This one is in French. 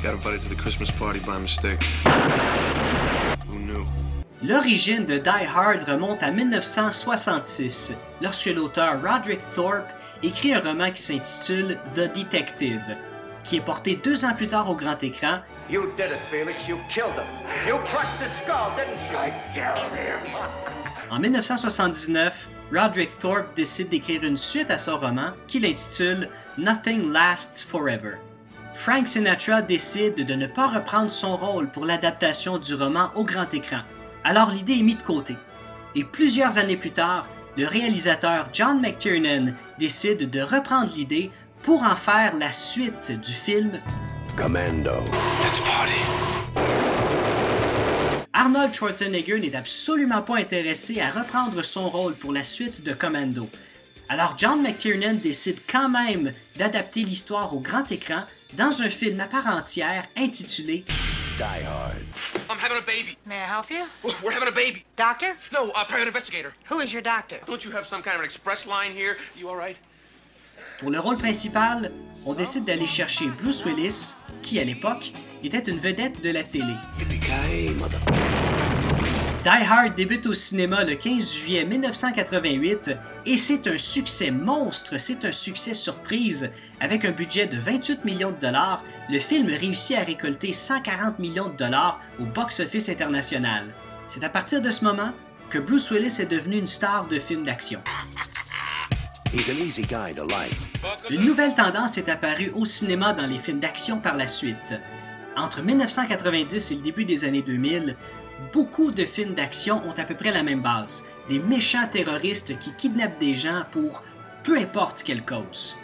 Got invited to the Christmas party by mistake. Who knew? L'origine de Die Hard remonte à 1966, lorsque l'auteur Roderick Thorpe écrit un roman qui s'intitule The Detective, qui est porté 2 ans plus tard au grand écran. You did it, Felix. You killed him. You crushed his skull, didn't you? I killed him. En 1979, Roderick Thorpe décide d'écrire une suite à son roman qu'il intitule Nothing Lasts Forever. Frank Sinatra décide de ne pas reprendre son rôle pour l'adaptation du roman au grand écran, alors l'idée est mise de côté. Et plusieurs années plus tard, le réalisateur John McTiernan décide de reprendre l'idée pour en faire la suite du film Commando. Let's party. Arnold Schwarzenegger n'est absolument pas intéressé à reprendre son rôle pour la suite de Commando. Alors John McTiernan décide quand même d'adapter l'histoire au grand écran dans un film à part entière intitulé Die Hard. I'm having a baby. May I help you? We're having a baby. Doctor? No, a private investigator. Who is your doctor? Don't you have some kind of an express line here? You all right? Pour le rôle principal, on décide d'aller chercher Bruce Willis, qui à l'époque était une vedette de la télé. Yippee-ki-yay, mother... Die Hard débute au cinéma le 15 juillet 1988 et c'est un succès monstre, c'est un succès surprise. Avec un budget de 28 millions de dollars, le film réussit à récolter 140 millions de dollars au box-office international. C'est à partir de ce moment que Bruce Willis est devenu une star de films d'action. He's an easy guy to like. Une nouvelle tendance est apparue au cinéma dans les films d'action par la suite. Entre 1990 et le début des années 2000, beaucoup de films d'action ont à peu près la même base. Des méchants terroristes qui kidnappent des gens pour peu importe quelle cause.